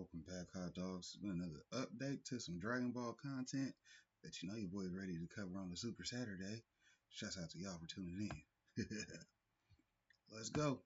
Welcome back, hot dogs. It's been another update to some Dragon Ball content that you know your boy's ready to cover on the Super Saturday. Shouts out to y'all for tuning in. Let's go.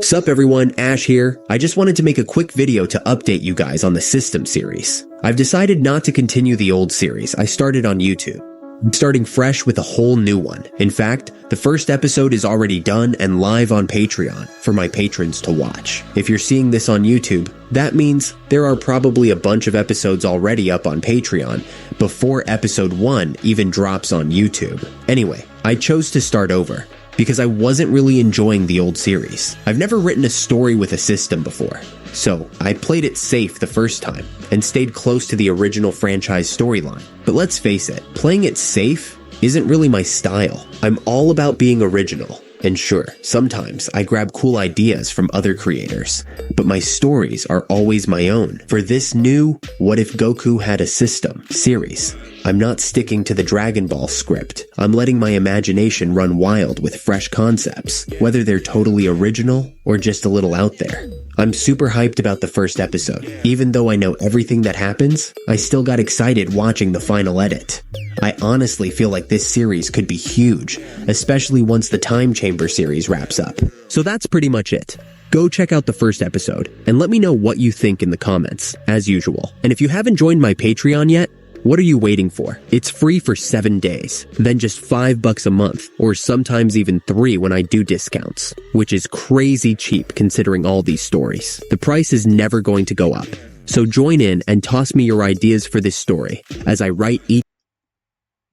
Sup everyone, Ash here. I just wanted to make a quick video to update you guys on the System series. I've decided not to continue the old series I started on YouTube. I'm starting fresh with a whole new one. In fact, the first episode is already done and live on Patreon for my patrons to watch. If you're seeing this on YouTube, that means there are probably a bunch of episodes already up on Patreon before episode 1 even drops on YouTube. Anyway, I chose to start over because I wasn't really enjoying the old series. I've never written a story with a system before, so I played it safe the first time and stayed close to the original franchise storyline. But let's face it, playing it safe isn't really my style. I'm all about being original. And sure, sometimes I grab cool ideas from other creators, but my stories are always my own. For this new What If Goku Had a System series, I'm not sticking to the Dragon Ball script. I'm letting my imagination run wild with fresh concepts, whether they're totally original or just a little out there. I'm super hyped about the first episode. Even though I know everything that happens, I still got excited watching the final edit. I honestly feel like this series could be huge, especially once the Time Chamber series wraps up. So that's pretty much it. Go check out the first episode, and let me know what you think in the comments, as usual. And if you haven't joined my Patreon yet, what are you waiting for? It's free for 7 days, then just $5 a month, or sometimes even 3 when I do discounts, which is crazy cheap considering all these stories. The price is never going to go up, so join in and toss me your ideas for this story as I write each.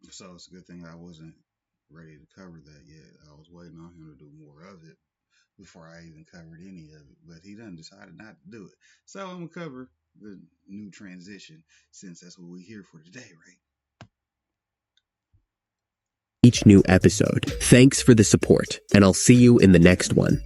So it's a good thing I wasn't ready to cover that yet. I was waiting on him to do more of it before I even covered any of it, but he done decided not to do it. So I'm gonna cover the new transition since that's what we're here for today, right? Each new episode. Thanks for the support, and I'll see you in the next one.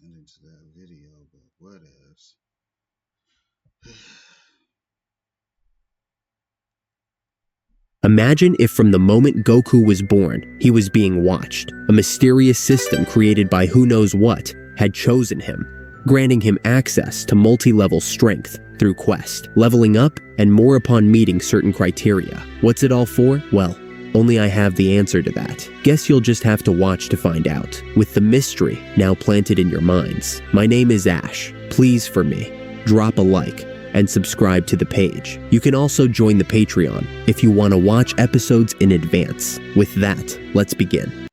Ending to that video, but what else? Imagine if from the moment Goku was born, he was being watched. A mysterious system created by who knows what had chosen him, granting him access to multi-level strength through quest, leveling up, and more upon meeting certain criteria. What's it all for? Well, only I have the answer to that. Guess you'll just have to watch to find out, with the mystery now planted in your minds. My name is Ash. Please, for me, drop a like and subscribe to the page. You can also join the Patreon if you want to watch episodes in advance. With that, let's begin.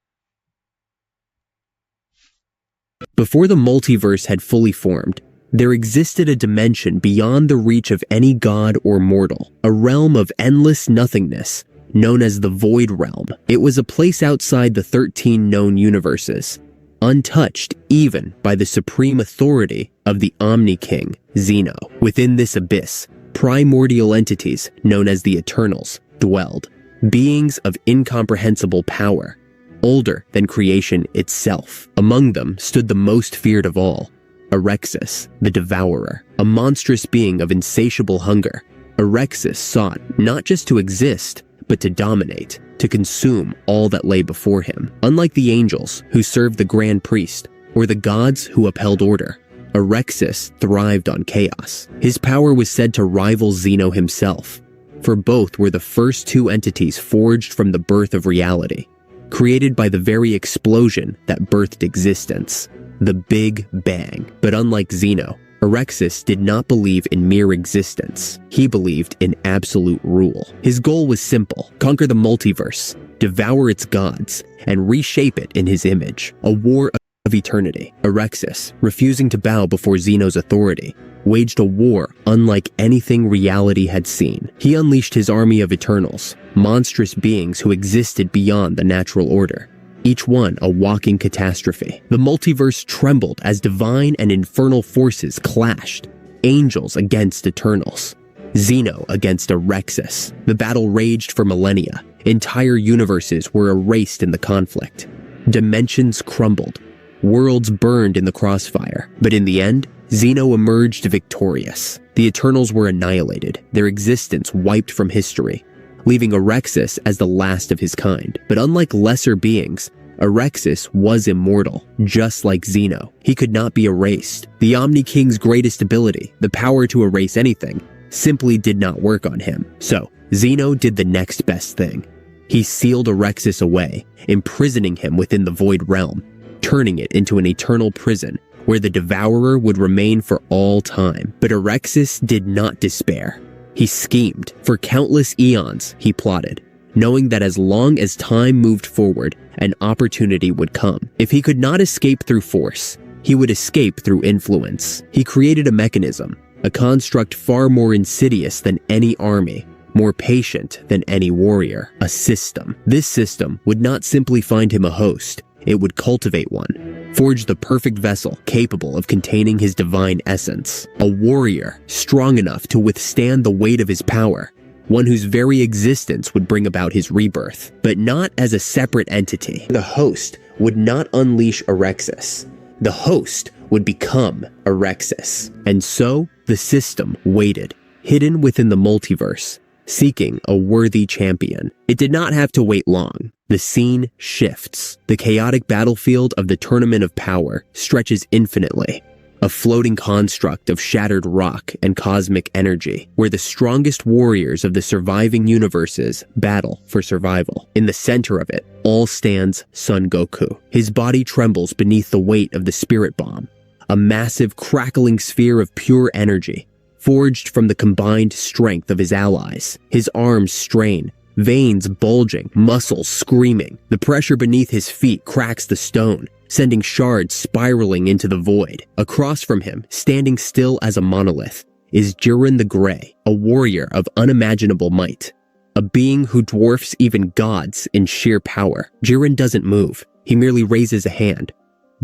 Before the multiverse had fully formed, there existed a dimension beyond the reach of any god or mortal, a realm of endless nothingness, known as the Void Realm. It was a place outside the 13 known universes, untouched even by the supreme authority of the Omni King, Zeno. Within this abyss, primordial entities known as the Eternals dwelled, beings of incomprehensible power, older than creation itself. Among them stood the most feared of all, Erexus, the Devourer, a monstrous being of insatiable hunger. Erexus sought not just to exist, but to dominate, to consume all that lay before him. Unlike the angels who served the Grand Priest, or the gods who upheld order, Erexis thrived on chaos. His power was said to rival Zeno himself, for both were the first two entities forged from the birth of reality, created by the very explosion that birthed existence, the Big Bang. But unlike Zeno, Erexis did not believe in mere existence. He believed in absolute rule. His goal was simple: conquer the multiverse, devour its gods, and reshape it in his image. A war of eternity. Erexis, refusing to bow before Zeno's authority, waged a war unlike anything reality had seen. He unleashed his army of Eternals, monstrous beings who existed beyond the natural order, each one a walking catastrophe. The multiverse trembled as divine and infernal forces clashed, angels against Eternals, Zeno against Erexis. The battle raged for millennia. Entire universes were erased in the conflict. Dimensions crumbled. Worlds burned in the crossfire. But in the end, Zeno emerged victorious. The Eternals were annihilated, their existence wiped from history, leaving Erexis as the last of his kind. But unlike lesser beings, Erexis was immortal, just like Zeno. He could not be erased. The Omni King's greatest ability, the power to erase anything, simply did not work on him. So, Zeno did the next best thing. He sealed Erexis away, imprisoning him within the Void Realm, turning it into an eternal prison where the Devourer would remain for all time. But Erexis did not despair. He schemed. For countless eons, he plotted, knowing that as long as time moved forward, an opportunity would come. If he could not escape through force, he would escape through influence. He created a mechanism, a construct far more insidious than any army, more patient than any warrior, a system. This system would not simply find him a host, it would cultivate one, forge the perfect vessel capable of containing his divine essence, a warrior strong enough to withstand the weight of his power, one whose very existence would bring about his rebirth, but not as a separate entity. The host would not unleash Erexis. The host would become Erexis. And so, the system waited, hidden within the multiverse, seeking a worthy champion. It did not have to wait long. The scene shifts. The chaotic battlefield of the Tournament of Power stretches infinitely, a floating construct of shattered rock and cosmic energy, where the strongest warriors of the surviving universes battle for survival. In the center of it all stands Son Goku. His body trembles beneath the weight of the Spirit Bomb, a massive crackling sphere of pure energy, forged from the combined strength of his allies. His arms strain, veins bulging, muscles screaming. The pressure beneath his feet cracks the stone, sending shards spiraling into the void. Across from him, standing still as a monolith, is Jiren the Grey, a warrior of unimaginable might, a being who dwarfs even gods in sheer power. Jiren doesn't move. He merely raises a hand.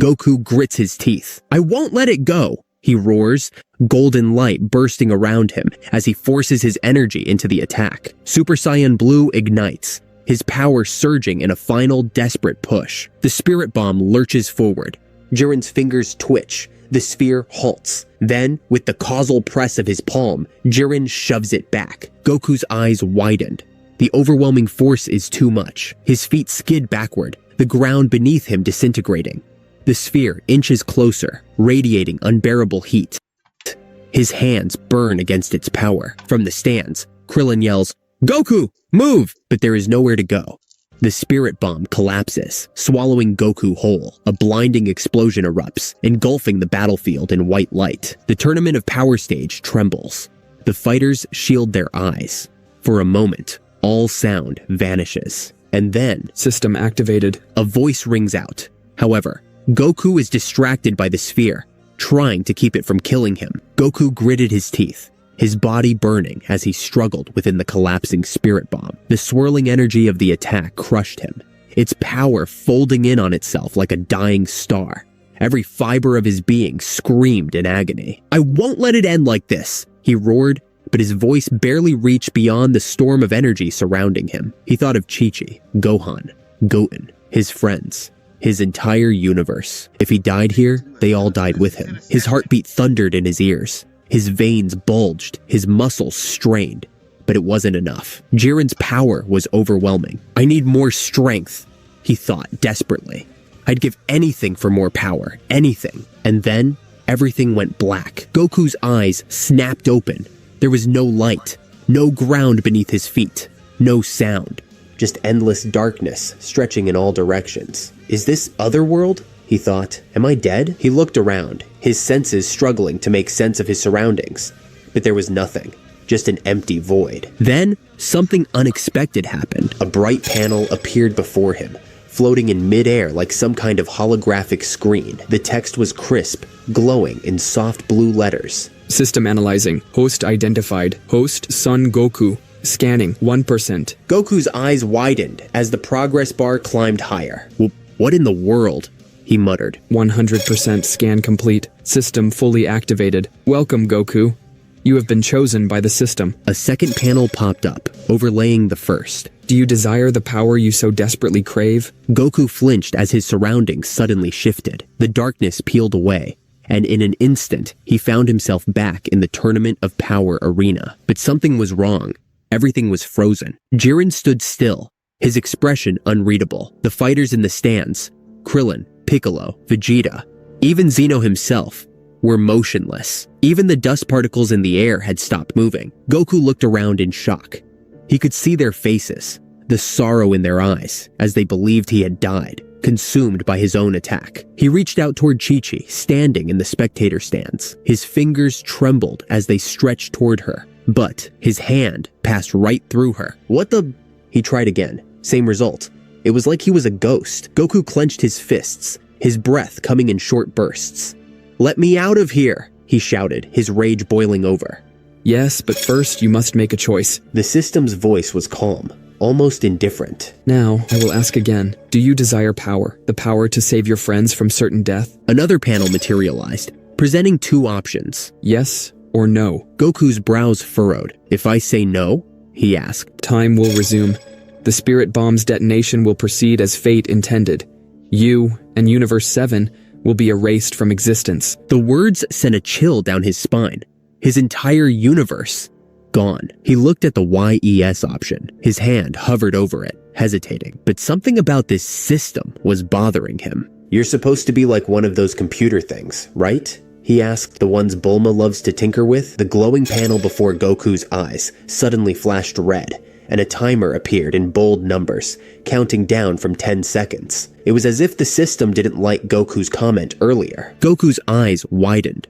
Goku grits his teeth. "I won't let it go!" he roars, golden light bursting around him as he forces his energy into the attack. Super Saiyan Blue ignites, his power surging in a final desperate push. The Spirit Bomb lurches forward. Jiren's fingers twitch. The sphere halts. Then, with the causal press of his palm, Jiren shoves it back. Goku's eyes widened. The overwhelming force is too much. His feet skid backward, the ground beneath him disintegrating. The sphere inches closer, radiating unbearable heat. His hands burn against its power. From the stands, Krillin yells, "Goku, move!" But there is nowhere to go. The Spirit Bomb collapses, swallowing Goku whole. A blinding explosion erupts, engulfing the battlefield in white light. The Tournament of Power stage trembles. The fighters shield their eyes. For a moment, all sound vanishes. And then, system activated. A voice rings out. However, Goku is distracted by the sphere, trying to keep it from killing him. Goku gritted his teeth, his body burning as he struggled within the collapsing Spirit Bomb. The swirling energy of the attack crushed him, its power folding in on itself like a dying star. Every fiber of his being screamed in agony. "I won't let it end like this!" he roared, but his voice barely reached beyond the storm of energy surrounding him. He thought of Chi-Chi, Gohan, Goten, his friends, his entire universe. If he died here, they all died with him. His heartbeat thundered in his ears. His veins bulged, his muscles strained. But it wasn't enough. Jiren's power was overwhelming. "I need more strength," he thought desperately. "I'd give anything for more power, anything." And then, everything went black. Goku's eyes snapped open. There was no light, no ground beneath his feet, no sound. Just endless darkness stretching in all directions. Is this otherworld? He thought. Am I dead? He looked around, his senses struggling to make sense of his surroundings. But there was nothing, just an empty void. Then, something unexpected happened. A bright panel appeared before him, floating in midair like some kind of holographic screen. The text was crisp, glowing in soft blue letters. System analyzing. Host identified. Host Son Goku. Scanning 1%. Goku's eyes widened as the progress bar climbed higher. What in the world? He muttered. 100% scan complete. System fully activated. Welcome, Goku. You have been chosen by the system. A second panel popped up, overlaying the first. Do you desire the power you so desperately crave? Goku flinched as his surroundings suddenly shifted. The darkness peeled away, and in an instant, he found himself back in the Tournament of Power arena. But something was wrong. Everything was frozen. Jiren stood still, his expression unreadable. The fighters in the stands, Krillin, Piccolo, Vegeta, even Zeno himself, were motionless. Even the dust particles in the air had stopped moving. Goku looked around in shock. He could see their faces, the sorrow in their eyes, as they believed he had died, consumed by his own attack. He reached out toward Chi-Chi, standing in the spectator stands. His fingers trembled as they stretched toward her, but his hand passed right through her. What the? He tried again. Same result. It was like he was a ghost. Goku clenched his fists, his breath coming in short bursts. "Let me out of here," he shouted, his rage boiling over. Yes, but first you must make a choice. The system's voice was calm, almost indifferent. Now, I will ask again. Do you desire power? The power to save your friends from certain death? Another panel materialized, presenting two options. Yes or no? Goku's brows furrowed. If I say no, he asked. Time will resume. The spirit bomb's detonation will proceed as fate intended. You and Universe 7 will be erased from existence. The words sent a chill down his spine. His entire universe gone. He looked at the YES option. His hand hovered over it, hesitating. But something about this system was bothering him. You're supposed to be like one of those computer things, right? He asked. The ones Bulma loves to tinker with. The glowing panel before Goku's eyes suddenly flashed red, and a timer appeared in bold numbers, counting down from 10 seconds. It was as if the system didn't like Goku's comment earlier. Goku's eyes widened.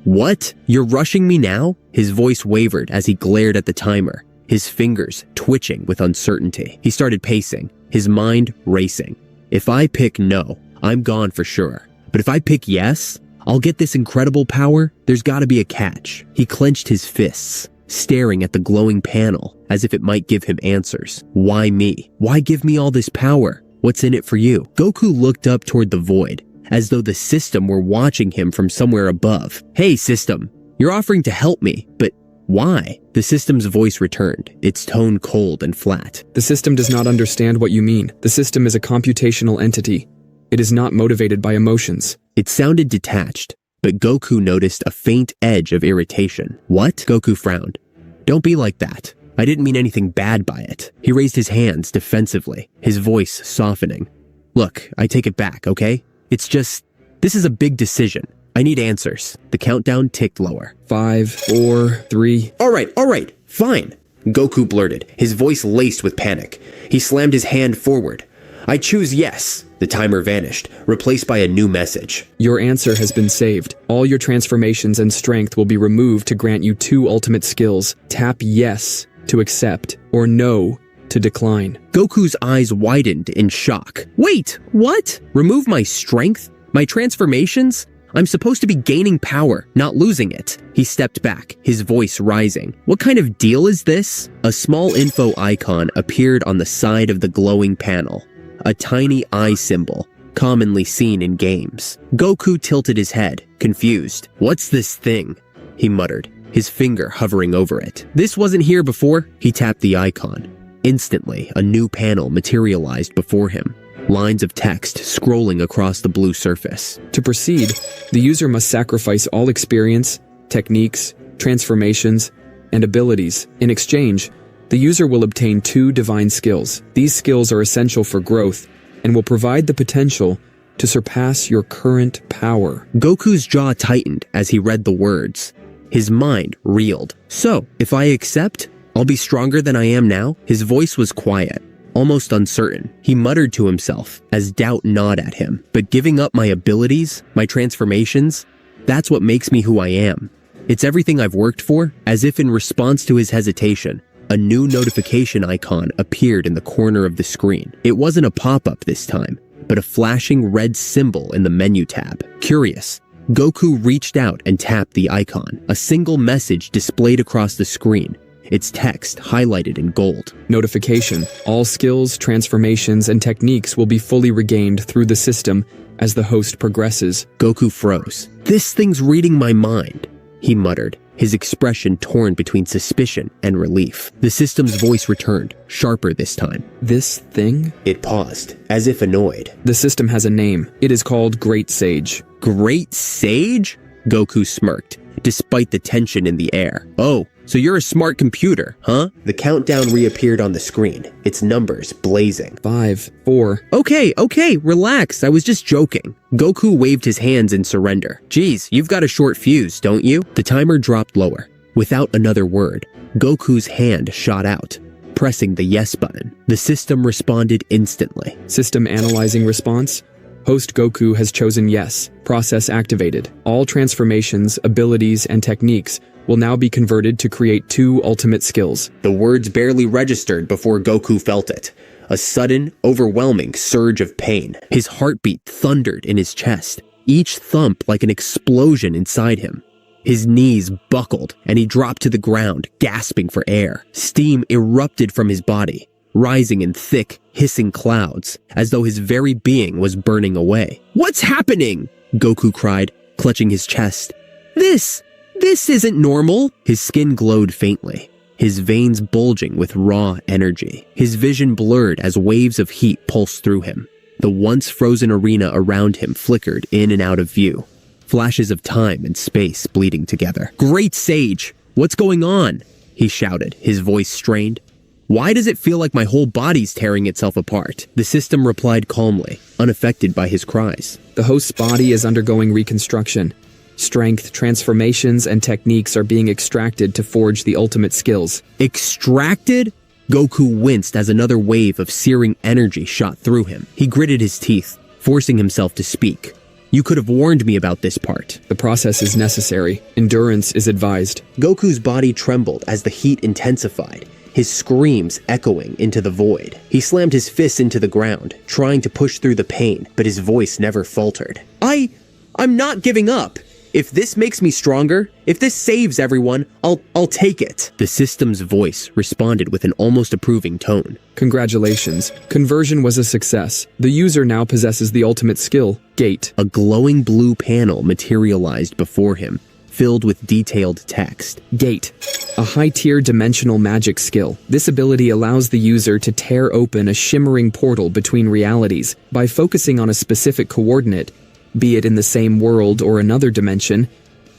What? You're rushing me now? His voice wavered as he glared at the timer, his fingers twitching with uncertainty. He started pacing, his mind racing. If I pick no, I'm gone for sure. But if I pick yes, I'll get this incredible power. There's gotta be a catch. He clenched his fists, staring at the glowing panel as if it might give him answers. Why me? Why give me all this power? What's in it for you? Goku looked up toward the void, as though the system were watching him from somewhere above. Hey, system, you're offering to help me, but why? The system's voice returned, its tone cold and flat. The system does not understand what you mean. The system is a computational entity. It is not motivated by emotions. It sounded detached, but Goku noticed a faint edge of irritation. What? Goku frowned. Don't be like that. I didn't mean anything bad by it. He raised his hands defensively, his voice softening. Look, I take it back, okay? It's just, this is a big decision. I need answers. The countdown ticked lower. 5, 4, 3. All right, fine. Goku blurted, his voice laced with panic. He slammed his hand forward. I choose yes. The timer vanished, replaced by a new message. Your answer has been saved. All your transformations and strength will be removed to grant you 2 ultimate skills. Tap yes to accept, or no to decline. Goku's eyes widened in shock. Wait, what? Remove my strength? My transformations? I'm supposed to be gaining power, not losing it. He stepped back, his voice rising. What kind of deal is this? A small info icon appeared on the side of the glowing panel. A tiny eye symbol, commonly seen in games. Goku tilted his head, confused. What's this thing? He muttered, his finger hovering over it. This wasn't here before. He tapped the icon. Instantly, a new panel materialized before him. Lines of text scrolling across the blue surface. To proceed, the user must sacrifice all experience, techniques, transformations, and abilities. In exchange, the user will obtain 2 divine skills. These skills are essential for growth and will provide the potential to surpass your current power. Goku's jaw tightened as he read the words. His mind reeled. So, if I accept, I'll be stronger than I am now? His voice was quiet, almost uncertain. He muttered to himself as doubt gnawed at him. But giving up my abilities, my transformations, that's what makes me who I am. It's everything I've worked for. As if in response to his hesitation, a new notification icon appeared in the corner of the screen. It wasn't a pop-up this time, but a flashing red symbol in the menu tab. Curious, Goku reached out and tapped the icon. A single message displayed across the screen, its text highlighted in gold. Notification. All skills, transformations, and techniques will be fully regained through the system as the host progresses. Goku froze. This thing's reading my mind, he muttered, his expression torn between suspicion and relief. The system's voice returned, sharper this time. This thing? It paused, as if annoyed. The system has a name. It is called Great Sage. Great Sage? Goku smirked, despite the tension in the air. Oh, so you're a smart computer, huh? The countdown reappeared on the screen, its numbers blazing. 5, 4. Okay, relax, I was just joking. Goku waved his hands in surrender. Geez, you've got a short fuse, don't you? The timer dropped lower. Without another word, Goku's hand shot out, pressing the yes button. The system responded instantly. System analyzing response. Host Goku has chosen yes. Process activated. All transformations, abilities, and techniques will now be converted to create 2 ultimate skills. The words barely registered before Goku felt it. A sudden, overwhelming surge of pain. His heartbeat thundered in his chest, each thump like an explosion inside him. His knees buckled, and he dropped to the ground, gasping for air. Steam erupted from his body, rising in thick, hissing clouds, as though his very being was burning away. What's happening? Goku cried, clutching his chest. This isn't normal. His skin glowed faintly, his veins bulging with raw energy. His vision blurred as waves of heat pulsed through him. The once frozen arena around him flickered in and out of view, flashes of time and space bleeding together. Great Sage, what's going on? He shouted, his voice strained. Why does it feel like my whole body's tearing itself apart? The system replied calmly, unaffected by his cries. The host's body is undergoing reconstruction. Strength, transformations, and techniques are being extracted to forge the ultimate skills. Extracted? Goku winced as another wave of searing energy shot through him. He gritted his teeth, forcing himself to speak. You could have warned me about this part. The process is necessary. Endurance is advised. Goku's body trembled as the heat intensified, his screams echoing into the void. He slammed his fists into the ground, trying to push through the pain, but his voice never faltered. I'm not giving up. If this makes me stronger, if this saves everyone, I'll take it. The system's voice responded with an almost approving tone. Congratulations. Conversion was a success. The user now possesses the ultimate skill, Gate. A glowing blue panel materialized before him, filled with detailed text. Gate, a high-tier dimensional magic skill. This ability allows the user to tear open a shimmering portal between realities. By focusing on a specific coordinate, be it in the same world or another dimension,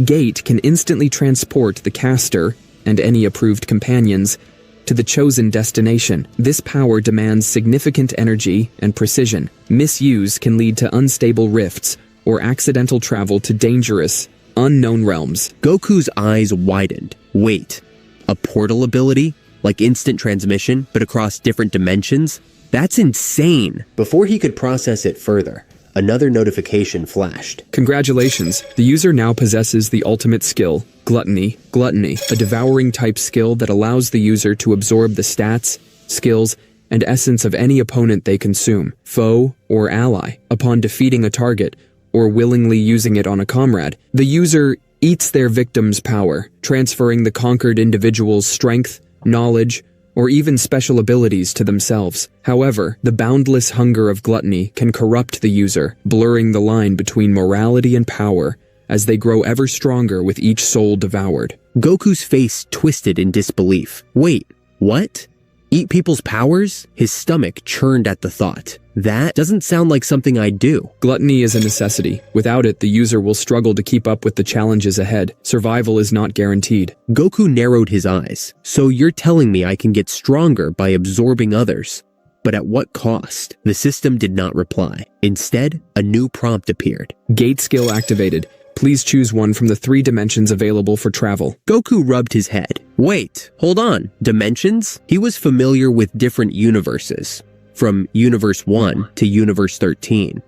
Gate can instantly transport the caster, and any approved companions, to the chosen destination. This power demands significant energy and precision. Misuse can lead to unstable rifts or accidental travel to dangerous, unknown realms. Goku's eyes widened. Wait, a portal ability? Like instant transmission, but across different dimensions? That's insane! Before he could process it further, another notification flashed. Congratulations, the user now possesses the ultimate skill, Gluttony. Gluttony, a devouring type skill that allows the user to absorb the stats, skills, and essence of any opponent they consume, foe or ally. Upon defeating a target, or willingly using it on a comrade, the user eats their victim's power, transferring the conquered individual's strength, knowledge, or even special abilities to themselves. However, the boundless hunger of gluttony can corrupt the user, blurring the line between morality and power as they grow ever stronger with each soul devoured. Goku's face twisted in disbelief. Wait, what? Eat people's powers? His stomach churned at the thought. That doesn't sound like something I'd do. Gluttony is a necessity. Without it, the user will struggle to keep up with the challenges ahead. Survival is not guaranteed. Goku narrowed his eyes. So you're telling me I can get stronger by absorbing others? But at what cost? The system did not reply. Instead, a new prompt appeared. Gate skill activated. Please choose one from the 3 dimensions available for travel. Goku rubbed his head. Wait, hold on. Dimensions? He was familiar with different universes, from Universe 1 to Universe 13.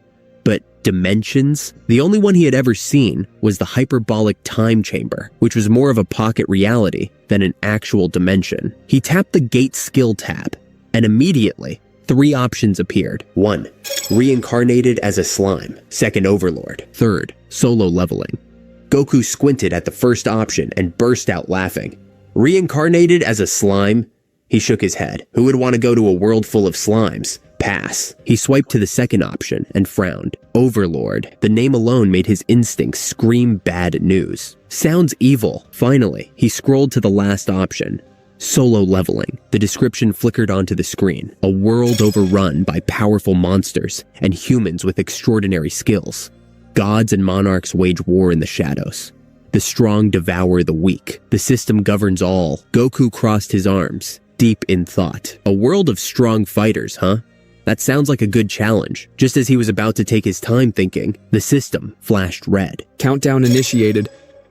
But dimensions? The only one he had ever seen was the hyperbolic time chamber, which was more of a pocket reality than an actual dimension. He tapped the gate skill tab, and immediately, 3 options appeared. 1. Reincarnated as a slime. 2nd, Overlord. 3rd, solo leveling. Goku squinted at the first option and burst out laughing. Reincarnated as a slime? He shook his head. Who would want to go to a world full of slimes? Pass. He swiped to the 2nd option and frowned. Overlord. The name alone made his instincts scream bad news. Sounds evil. Finally, he scrolled to the last option. Solo leveling. The description flickered onto the screen. A world overrun by powerful monsters and humans with extraordinary skills. Gods and monarchs wage war in the shadows. The strong devour the weak. The system governs all. Goku crossed his arms, deep in thought. A world of strong fighters, huh? That sounds like a good challenge. Just as he was about to take his time thinking, the system flashed red. Countdown initiated.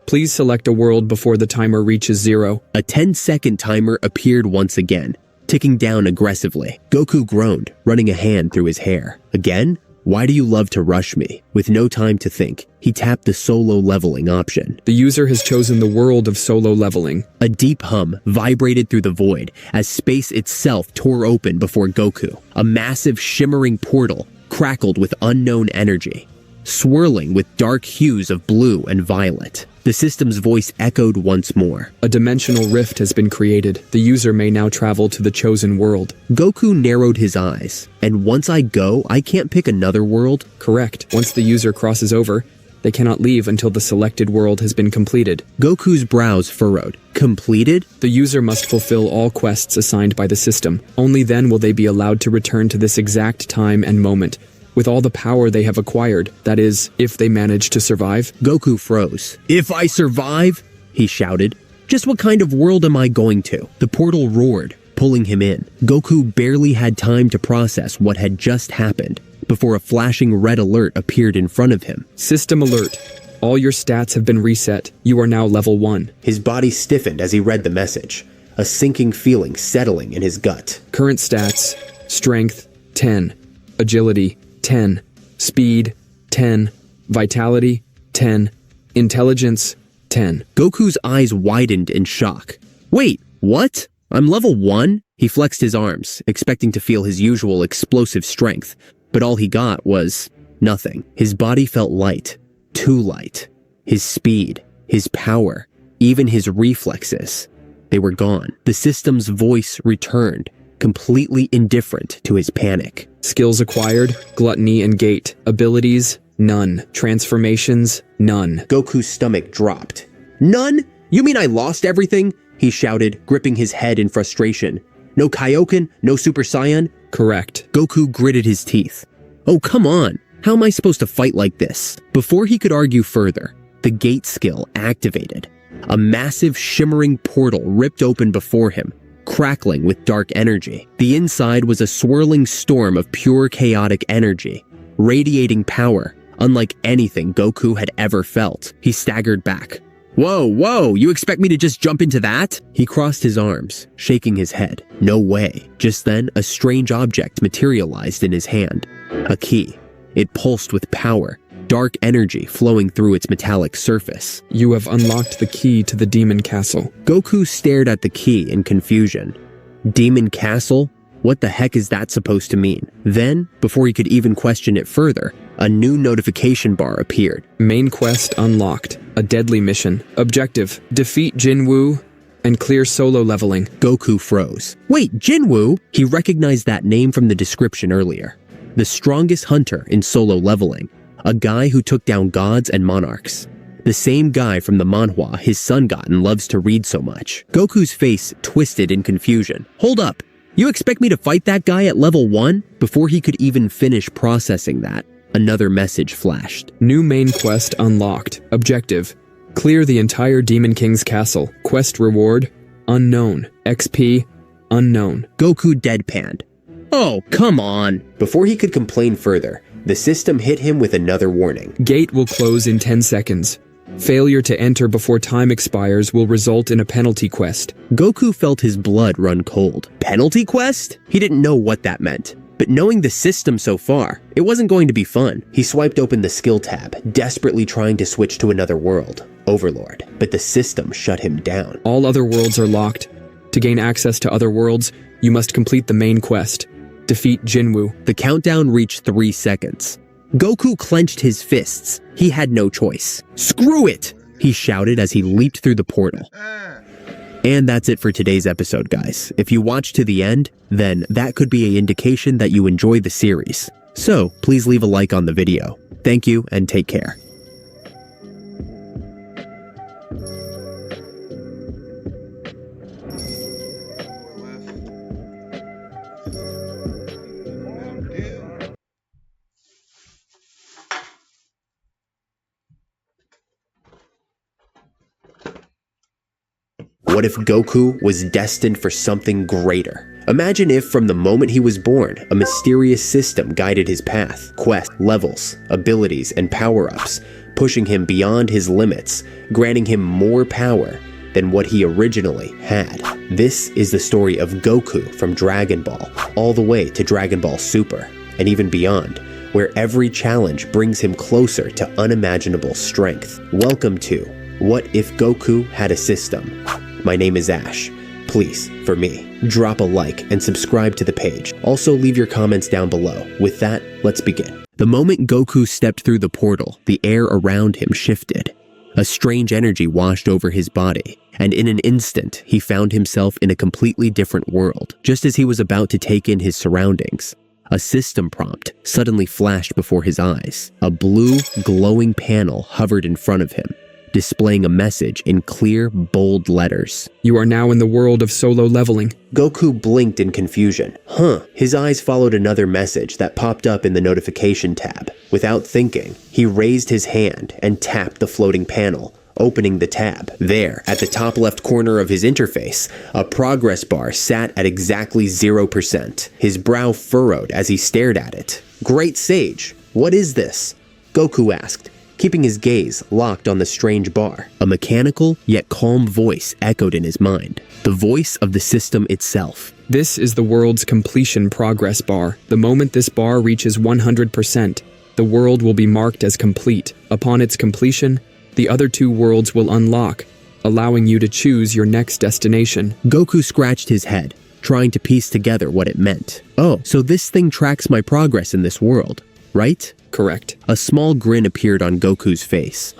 Please select a world before the timer reaches 0. A 10-second timer appeared once again, ticking down aggressively. Goku groaned, running a hand through his hair. Again? Why do you love to rush me? With no time to think, he tapped the solo leveling option. The user has chosen the world of solo leveling. A deep hum vibrated through the void as space itself tore open before Goku. A massive shimmering portal crackled with unknown energy, swirling with dark hues of blue and violet. The system's voice echoed once more. A dimensional rift has been created. The user may now travel to the chosen world. Goku narrowed his eyes. And once I go, I can't pick another world? Correct. Once the user crosses over, they cannot leave until the selected world has been completed. Goku's brows furrowed. Completed? The user must fulfill all quests assigned by the system. Only then will they be allowed to return to this exact time and moment, with all the power they have acquired, that is, if they manage to survive. Goku froze. If I survive? He shouted. Just what kind of world am I going to? The portal roared, pulling him in. Goku barely had time to process what had just happened before a flashing red alert appeared in front of him. System alert. All your stats have been reset. You are now level 1. His body stiffened as he read the message, a sinking feeling settling in his gut. Current stats: strength 10, agility 10, speed 10, vitality 10, intelligence 10. Goku's eyes widened in shock. Wait, what? I'm level 1? He flexed his arms, expecting to feel his usual explosive strength, but all he got was nothing. His body felt light, too light. His speed, his power, even his reflexes, they were gone. The system's voice returned, completely indifferent to his panic. Skills acquired: gluttony and gate. Abilities: none. Transformations: none. Goku's stomach dropped. None? You mean I lost everything? He shouted, gripping his head in frustration. No Kaioken? No Super Saiyan? Correct. Goku gritted his teeth. Oh, come on. How am I supposed to fight like this? Before he could argue further, the gate skill activated. A massive shimmering portal ripped open before him, crackling with dark energy. The inside was a swirling storm of pure chaotic energy, radiating power, unlike anything Goku had ever felt. He staggered back. Whoa, you expect me to just jump into that? He crossed his arms, shaking his head. No way. Just then, a strange object materialized in his hand. A key. It pulsed with power, dark energy flowing through its metallic surface. You have unlocked the key to the Demon Castle. Goku stared at the key in confusion. Demon Castle? What the heck is that supposed to mean? Then, before he could even question it further, a new notification bar appeared. Main quest unlocked. A deadly mission. Objective: defeat Jinwoo and clear solo leveling. Goku froze. Wait, Jinwoo? He recognized that name from the description earlier. The strongest hunter in solo leveling. A guy who took down gods and monarchs. The same guy from the manhwa his son got and loves to read so much. Goku's face twisted in confusion. Hold up. You expect me to fight that guy at level 1? Before he could even finish processing that, another message flashed. New main quest unlocked. Objective: clear the entire Demon King's castle. Quest reward: unknown. XP: unknown. Goku deadpanned. Oh, come on. Before he could complain further, the system hit him with another warning. Gate will close in 10 seconds. Failure to enter before time expires will result in a penalty quest. Goku felt his blood run cold. Penalty quest? He didn't know what that meant. But knowing the system so far, it wasn't going to be fun. He swiped open the skill tab, desperately trying to switch to another world, Overlord. But the system shut him down. All other worlds are locked. To gain access to other worlds, you must complete the main quest. Defeat Jinwoo. The countdown reached 3 seconds. Goku clenched his fists. He had no choice. Screw it! He shouted as he leaped through the portal. And that's it for today's episode, guys. If you watched to the end, then that could be an indication that you enjoy the series. So, please leave a like on the video. Thank you and take care. What if Goku was destined for something greater? Imagine if from the moment he was born, a mysterious system guided his path, quest, levels, abilities, and power-ups, pushing him beyond his limits, granting him more power than what he originally had. This is the story of Goku from Dragon Ball, all the way to Dragon Ball Super, and even beyond, where every challenge brings him closer to unimaginable strength. Welcome to What If Goku Had a System? My name is Ash. Please, for me, drop a like and subscribe to the page. Also, leave your comments down below. With that, let's begin. The moment Goku stepped through the portal, the air around him shifted. A strange energy washed over his body, and in an instant, he found himself in a completely different world. Just as he was about to take in his surroundings, a system prompt suddenly flashed before his eyes. A blue, glowing panel hovered in front of him, displaying a message in clear, bold letters. You are now in the world of solo leveling. Goku blinked in confusion. His eyes followed another message that popped up in the notification tab. Without thinking, he raised his hand and tapped the floating panel, opening the tab. There, at the top left corner of his interface, a progress bar sat at exactly 0%. His brow furrowed as he stared at it. Great Sage, what is this? Goku asked, keeping his gaze locked on the strange bar. A mechanical yet calm voice echoed in his mind, the voice of the system itself. This is the world's completion progress bar. The moment this bar reaches 100%, the world will be marked as complete. Upon its completion, the other 2 worlds will unlock, allowing you to choose your next destination. Goku scratched his head, trying to piece together what it meant. Oh, so this thing tracks my progress in this world, right? Correct. A small grin appeared on Goku's face.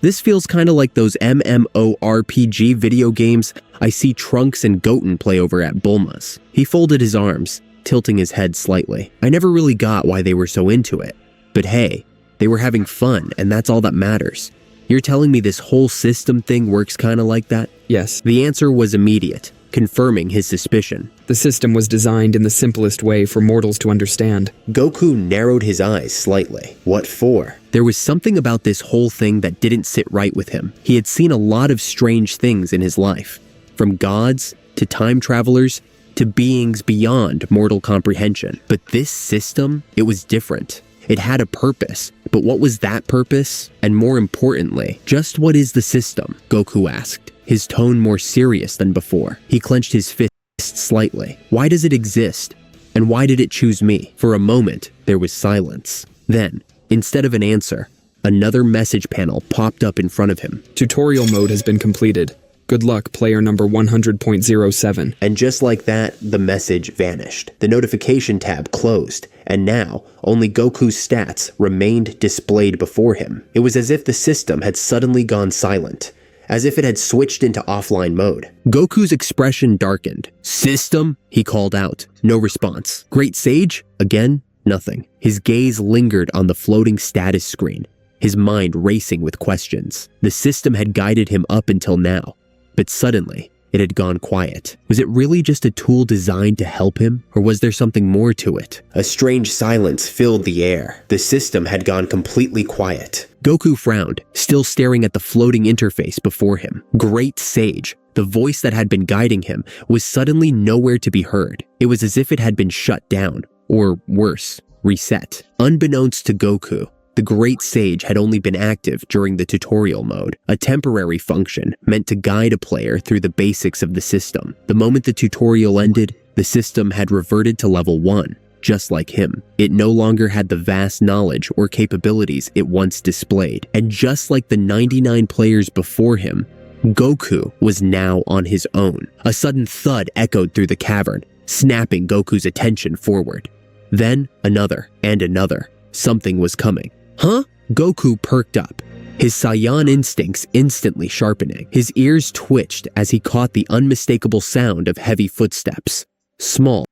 This feels kinda like those MMORPG video games I see Trunks and Goten play over at Bulma's. He folded his arms, tilting his head slightly. I never really got why they were so into it. But hey, they were having fun, and that's all that matters. You're telling me this whole system thing works kinda like that? Yes. The answer was immediate, confirming his suspicion. The system was designed in the simplest way for mortals to understand. Goku narrowed his eyes slightly. What for? There was something about this whole thing that didn't sit right with him. He had seen a lot of strange things in his life, from gods to time travelers to beings beyond mortal comprehension. But this system, it was different. It had a purpose, but what was that purpose? And more importantly, just what is the system? Goku asked, his tone more serious than before. He clenched his fist slightly. Why does it exist? And why did it choose me? For a moment, there was silence. Then, instead of an answer, another message panel popped up in front of him. Tutorial mode has been completed. Good luck, player number 100.07. And just like that, the message vanished. The notification tab closed, and now only Goku's stats remained displayed before him. It was as if the system had suddenly gone silent, as if it had switched into offline mode. Goku's expression darkened. System? He called out. No response. Great Sage? Again, nothing. His gaze lingered on the floating status screen, his mind racing with questions. The system had guided him up until now, but suddenly, it had gone quiet. Was it really just a tool designed to help him, or was there something more to it? A strange silence filled the air. The system had gone completely quiet. Goku frowned, still staring at the floating interface before him. Great Sage, the voice that had been guiding him, was suddenly nowhere to be heard. It was as if it had been shut down, or worse, reset. Unbeknownst to Goku, the Great Sage had only been active during the tutorial mode, a temporary function meant to guide a player through the basics of the system. The moment the tutorial ended, the system had reverted to level 1. Just like him, it no longer had the vast knowledge or capabilities it once displayed. And just like the 99 players before him, Goku was now on his own. A sudden thud echoed through the cavern, snapping Goku's attention forward. Then another and another. Something was coming. Huh? Goku perked up, his Saiyan instincts instantly sharpening. His ears twitched as he caught the unmistakable sound of heavy footsteps. Small,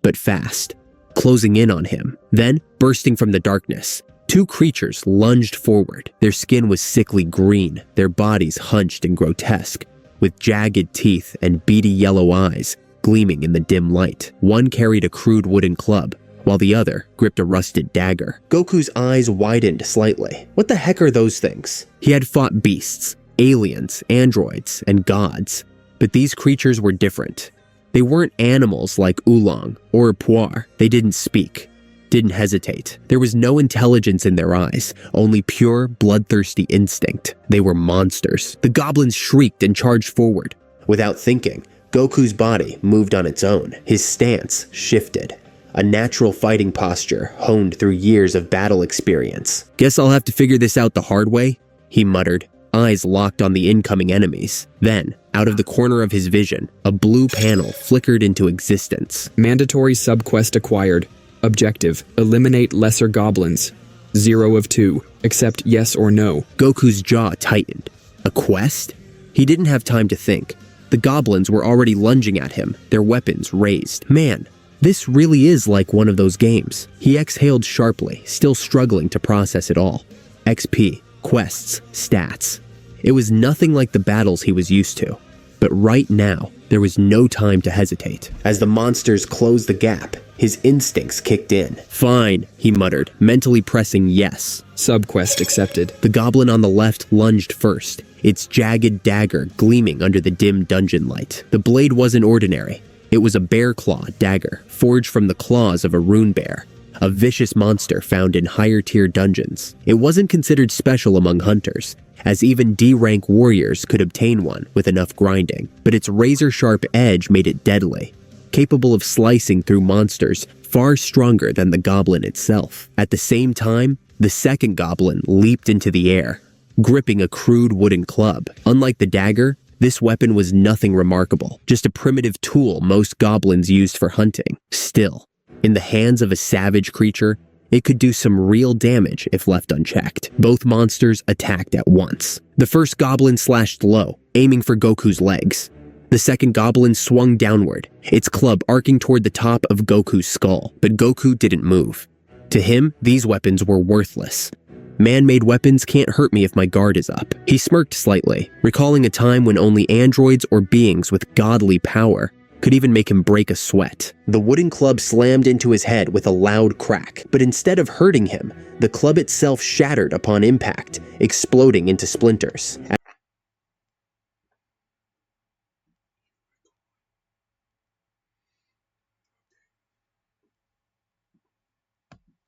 but fast, closing in on him. Then, bursting from the darkness, two creatures lunged forward. Their skin was sickly green, their bodies hunched and grotesque, with jagged teeth and beady yellow eyes gleaming in the dim light. One carried a crude wooden club, while the other gripped a rusted dagger. Goku's eyes widened slightly. What the heck are those things? He had fought beasts, aliens, androids, and gods, but these creatures were different. They weren't animals like Oolong or Puar. They didn't speak, didn't hesitate. There was no intelligence in their eyes, only pure, bloodthirsty instinct. They were monsters. The goblins shrieked and charged forward. Without thinking, Goku's body moved on its own. His stance shifted. A natural fighting posture honed through years of battle experience. Guess I'll have to figure this out the hard way, he muttered, eyes locked on the incoming enemies. Then, out of the corner of his vision, a blue panel flickered into existence. Mandatory subquest acquired. Objective: eliminate lesser goblins. 0 of 2. Accept yes or no. Goku's jaw tightened. A quest? He didn't have time to think. The goblins were already lunging at him, their weapons raised. Man, this really is like one of those games. He exhaled sharply, still struggling to process it all. XP, quests, stats. It was nothing like the battles he was used to. But right now, there was no time to hesitate. As the monsters closed the gap, his instincts kicked in. Fine, he muttered, mentally pressing yes. Subquest accepted. The goblin on the left lunged first, its jagged dagger gleaming under the dim dungeon light. The blade wasn't ordinary. It was a bear claw dagger, forged from the claws of a rune bear, a vicious monster found in higher-tier dungeons. It wasn't considered special among hunters, as even D-rank warriors could obtain one with enough grinding, but its razor-sharp edge made it deadly, capable of slicing through monsters far stronger than the goblin itself. At the same time, the second goblin leaped into the air, gripping a crude wooden club. Unlike the dagger, this weapon was nothing remarkable, just a primitive tool most goblins used for hunting. Still, in the hands of a savage creature, it could do some real damage if left unchecked. Both monsters attacked at once. The first goblin slashed low, aiming for Goku's legs. The second goblin swung downward, its club arcing toward the top of Goku's skull, but Goku didn't move. To him, these weapons were worthless. Man-made weapons can't hurt me if my guard is up. He smirked slightly, recalling a time when only androids or beings with godly power could even make him break a sweat. The wooden club slammed into his head with a loud crack, but instead of hurting him, the club itself shattered upon impact, exploding into splinters.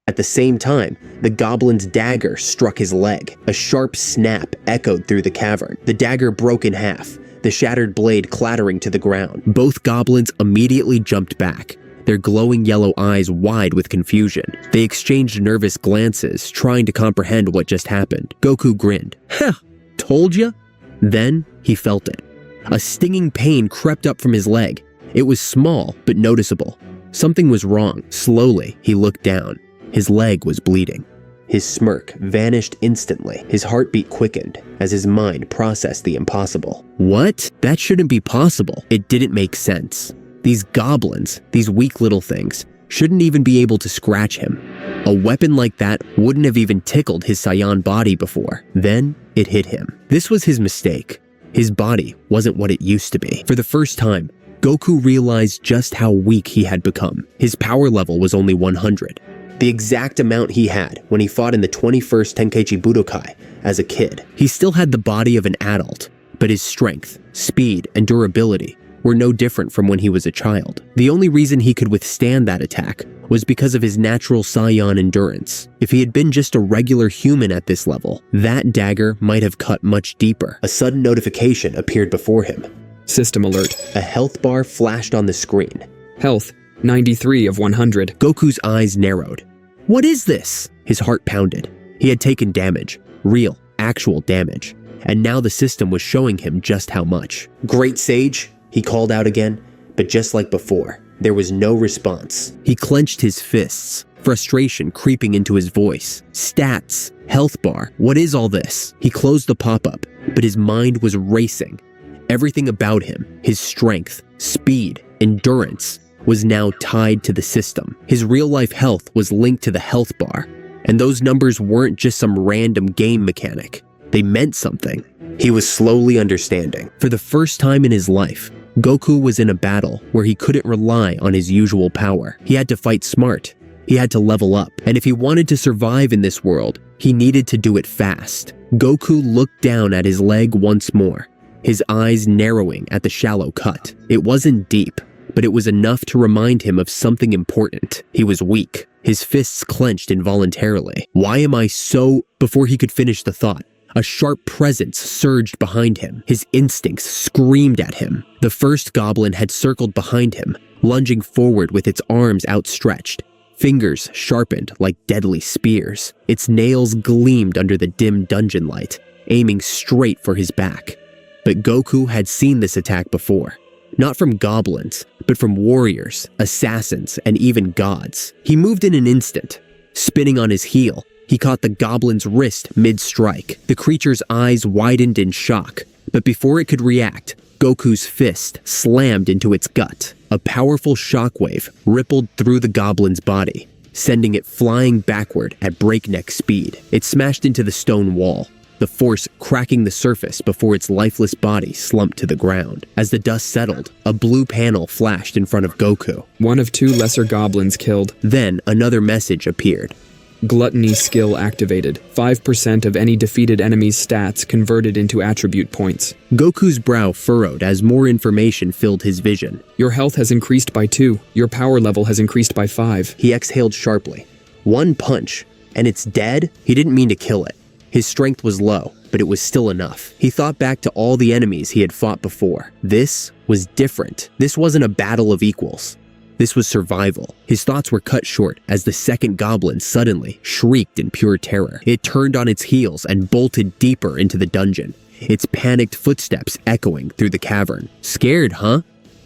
At the same time, the goblin's dagger struck his leg. A sharp snap echoed through the cavern. The dagger broke in half, the shattered blade clattering to the ground. Both goblins immediately jumped back, their glowing yellow eyes wide with confusion. They exchanged nervous glances, trying to comprehend what just happened. Goku grinned. "Heh, told ya?" Then he felt it. A stinging pain crept up from his leg. It was small, but noticeable. Something was wrong. Slowly, he looked down. His leg was bleeding. His smirk vanished instantly. His heartbeat quickened as his mind processed the impossible. What? That shouldn't be possible. It didn't make sense. These goblins, these weak little things, shouldn't even be able to scratch him. A weapon like that wouldn't have even tickled his Saiyan body before. Then it hit him. This was his mistake. His body wasn't what it used to be. For the first time, Goku realized just how weak he had become. His power level was only 100. The exact amount he had when he fought in the 21st Tenkaichi Budokai as a kid. He still had the body of an adult, but his strength, speed, and durability were no different from when he was a child. The only reason he could withstand that attack was because of his natural Saiyan endurance. If he had been just a regular human at this level, that dagger might have cut much deeper. A sudden notification appeared before him. System alert. A health bar flashed on the screen. Health, 93 of 100. Goku's eyes narrowed. What is this? His heart pounded. He had taken damage. Real, actual damage. And now the system was showing him just how much. Great Sage, he called out again, but just like before, there was no response. He clenched his fists, frustration creeping into his voice. Stats, health bar, what is all this? He closed the pop-up, but his mind was racing. Everything about him, his strength, speed, endurance, was now tied to the system. His real-life health was linked to the health bar, and those numbers weren't just some random game mechanic. They meant something. He was slowly understanding. For the first time in his life, Goku was in a battle where he couldn't rely on his usual power. He had to fight smart. He had to level up. And if he wanted to survive in this world, he needed to do it fast. Goku looked down at his leg once more, his eyes narrowing at the shallow cut. It wasn't deep, but it was enough to remind him of something important. He was weak. His fists clenched involuntarily. Why am I so... Before he could finish the thought, a sharp presence surged behind him. His instincts screamed at him. The first goblin had circled behind him, lunging forward with its arms outstretched, fingers sharpened like deadly spears. Its nails gleamed under the dim dungeon light, aiming straight for his back. But Goku had seen this attack before. Not from goblins, but from warriors, assassins, and even gods. He moved in an instant. Spinning on his heel, he caught the goblin's wrist mid-strike. The creature's eyes widened in shock, but before it could react, Goku's fist slammed into its gut. A powerful shockwave rippled through the goblin's body, sending it flying backward at breakneck speed. It smashed into the stone wall, the force cracking the surface before its lifeless body slumped to the ground. As the dust settled, a blue panel flashed in front of Goku. One of 2 lesser goblins killed. Then another message appeared. Gluttony skill activated. 5% of any defeated enemy's stats converted into attribute points. Goku's brow furrowed as more information filled his vision. Your health has increased by 2. Your power level has increased by 5. He exhaled sharply. One punch, and it's dead? He didn't mean to kill it. His strength was low, but it was still enough. He thought back to all the enemies he had fought before. This was different. This wasn't a battle of equals. This was survival. His thoughts were cut short as the second goblin suddenly shrieked in pure terror. It turned on its heels and bolted deeper into the dungeon, its panicked footsteps echoing through the cavern. Scared, huh?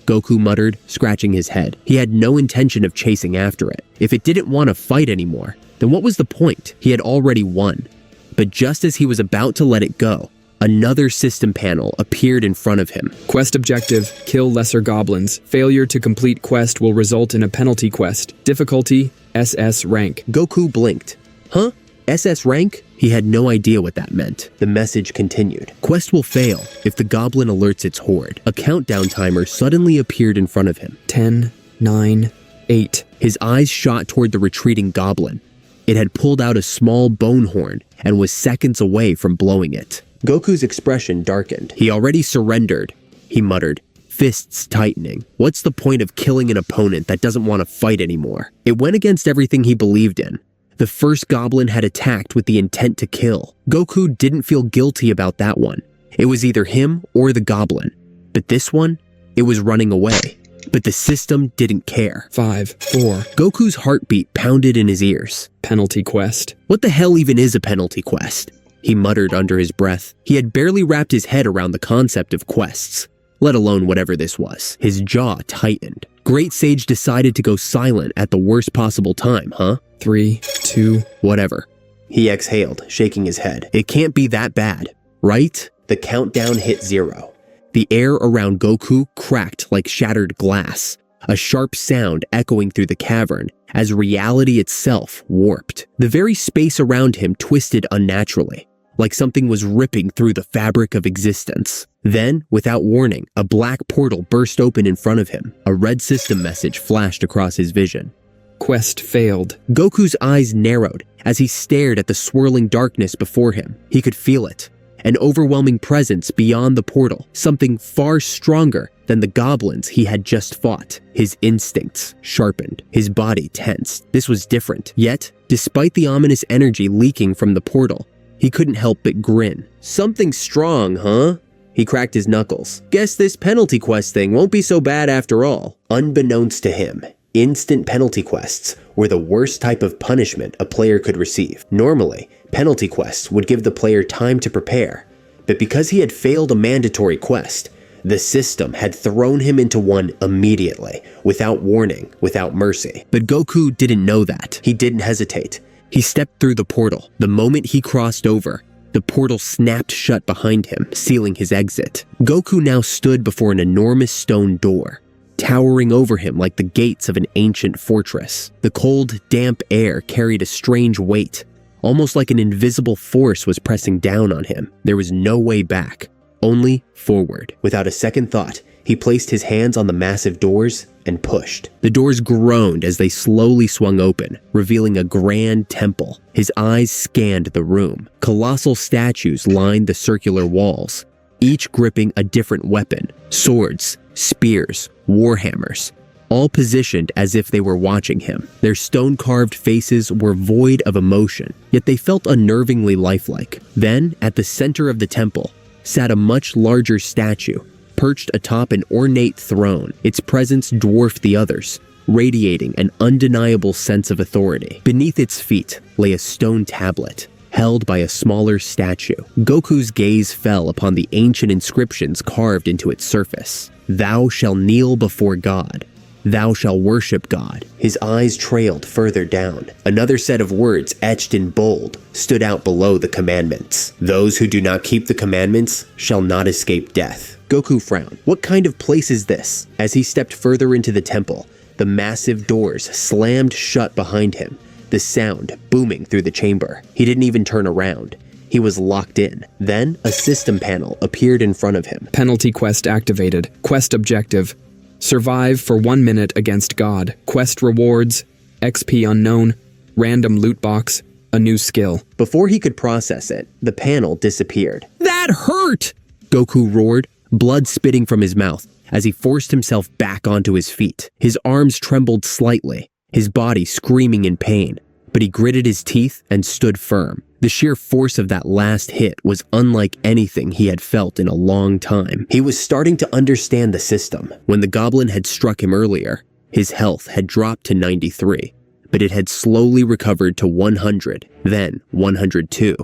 Goku muttered, scratching his head. He had no intention of chasing after it. If it didn't want to fight anymore, then what was the point? He had already won. But just as he was about to let it go, another system panel appeared in front of him. Quest objective, kill lesser goblins. Failure to complete quest will result in a penalty quest. Difficulty, SS rank. Goku blinked. Huh? SS rank? He had no idea what that meant. The message continued. Quest will fail if the goblin alerts its horde. A countdown timer suddenly appeared in front of him. 10, 9, 8. His eyes shot toward the retreating goblin. It had pulled out a small bone horn and was seconds away from blowing it. Goku's expression darkened. He already surrendered, he muttered, fists tightening. What's the point of killing an opponent that doesn't want to fight anymore? It went against everything he believed in. The first goblin had attacked with the intent to kill. Goku didn't feel guilty about that one. It was either him or the goblin. But this one, it was running away. But the system didn't care. 5, 4. Goku's heartbeat pounded in his ears. Penalty quest. What the hell even is a penalty quest? He muttered under his breath. He had barely wrapped his head around the concept of quests, let alone whatever this was. His jaw tightened. Great Sage decided to go silent at the worst possible time, huh? 3, 2. Whatever. He exhaled, shaking his head. It can't be that bad, right? The countdown hit 0. The air around Goku cracked like shattered glass, a sharp sound echoing through the cavern as reality itself warped. The very space around him twisted unnaturally, like something was ripping through the fabric of existence. Then, without warning, a black portal burst open in front of him. A red system message flashed across his vision. Quest failed. Goku's eyes narrowed as he stared at the swirling darkness before him. He could feel it. An overwhelming presence beyond the portal, something far stronger than the goblins he had just fought. His instincts sharpened, his body tensed. This was different. Yet, despite the ominous energy leaking from the portal, he couldn't help but grin. Something strong, huh? He cracked his knuckles. Guess this penalty quest thing won't be so bad after all. Unbeknownst to him, instant penalty quests were the worst type of punishment a player could receive. Normally, penalty quests would give the player time to prepare, but because he had failed a mandatory quest, the system had thrown him into one immediately, without warning, without mercy. But Goku didn't know that. He didn't hesitate. He stepped through the portal. The moment he crossed over, the portal snapped shut behind him, sealing his exit. Goku now stood before an enormous stone door, towering over him like the gates of an ancient fortress. The cold, damp air carried a strange weight, almost like an invisible force was pressing down on him. There was no way back, only forward. Without a second thought, he placed his hands on the massive doors and pushed. The doors groaned as they slowly swung open, revealing a grand temple. His eyes scanned the room. Colossal statues lined the circular walls, each gripping a different weapon: swords, spears, warhammers, all positioned as if they were watching him. Their stone-carved faces were void of emotion, yet they felt unnervingly lifelike. Then, at the center of the temple, sat a much larger statue, perched atop an ornate throne. Its presence dwarfed the others, radiating an undeniable sense of authority. Beneath its feet lay a stone tablet, held by a smaller statue. Goku's gaze fell upon the ancient inscriptions carved into its surface. "Thou shalt kneel before God. Thou shalt worship God." His eyes trailed further down. Another set of words etched in bold stood out below the commandments. "Those who do not keep the commandments shall not escape death." Goku frowned. What kind of place is this? As he stepped further into the temple, the massive doors slammed shut behind him, the sound booming through the chamber. He didn't even turn around. He was locked in. Then, a system panel appeared in front of him. Penalty quest activated. Quest objective: survive for 1 minute against God. Quest rewards: XP unknown, random loot box, a new skill. Before he could process it, the panel disappeared. "That hurt!" Goku roared, blood spitting from his mouth as he forced himself back onto his feet. His arms trembled slightly, his body screaming in pain, but he gritted his teeth and stood firm. The sheer force of that last hit was unlike anything he had felt in a long time. He was starting to understand the system. When the goblin had struck him earlier, his health had dropped to 93, but it had slowly recovered to 100, then 102.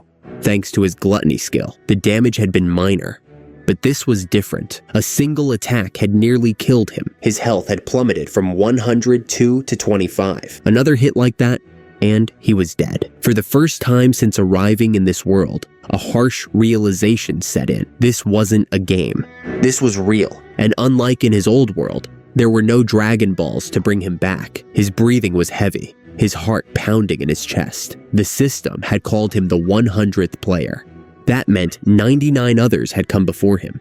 Thanks to his gluttony skill, the damage had been minor. But this was different. A single attack had nearly killed him. His health had plummeted from 102 to 25. Another hit like that, and he was dead. For the first time since arriving in this world, a harsh realization set in. This wasn't a game. This was real. And unlike in his old world, there were no Dragon Balls to bring him back. His breathing was heavy, his heart pounding in his chest. The system had called him the 100th player. That meant 99 others had come before him.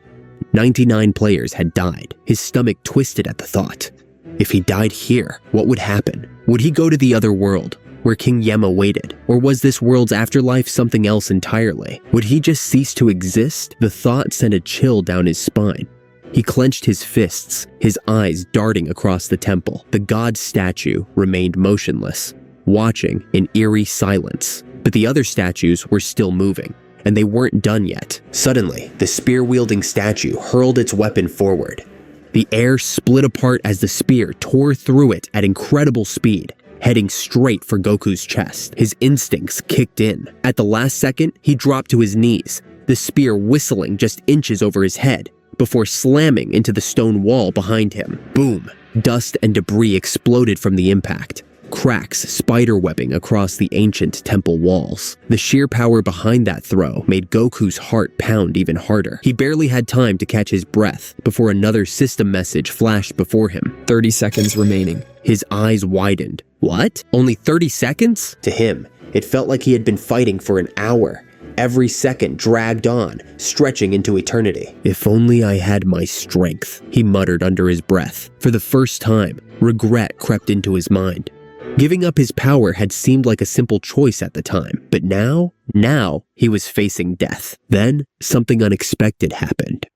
99 players had died. His stomach twisted at the thought. If he died here, what would happen? Would he go to the other world, where King Yema waited? Or was this world's afterlife something else entirely? Would he just cease to exist? The thought sent a chill down his spine. He clenched his fists, his eyes darting across the temple. The god statue remained motionless, watching in eerie silence. But the other statues were still moving, and they weren't done yet. Suddenly, the spear-wielding statue hurled its weapon forward. The air split apart as the spear tore through it at incredible speed, heading straight for Goku's chest. His instincts kicked in. At the last second, he dropped to his knees, the spear whistling just inches over his head, before slamming into the stone wall behind him. Boom! Dust and debris exploded from the impact, cracks spiderwebbing across the ancient temple walls. The sheer power behind that throw made Goku's heart pound even harder. He barely had time to catch his breath before another system message flashed before him. 30 seconds remaining. His eyes widened. What? Only 30 seconds? To him, it felt like he had been fighting for an hour. Every second dragged on, stretching into eternity. If only I had my strength, he muttered under his breath. For the first time, regret crept into his mind. Giving up his power had seemed like a simple choice at the time, but now he was facing death. Then, something unexpected happened.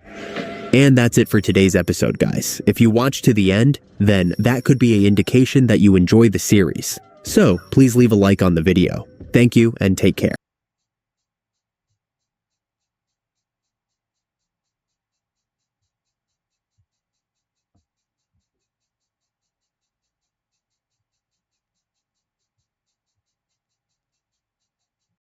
And that's it for today's episode, guys. If you watched to the end, then that could be an indication that you enjoy the series. So, please leave a like on the video. Thank you and take care.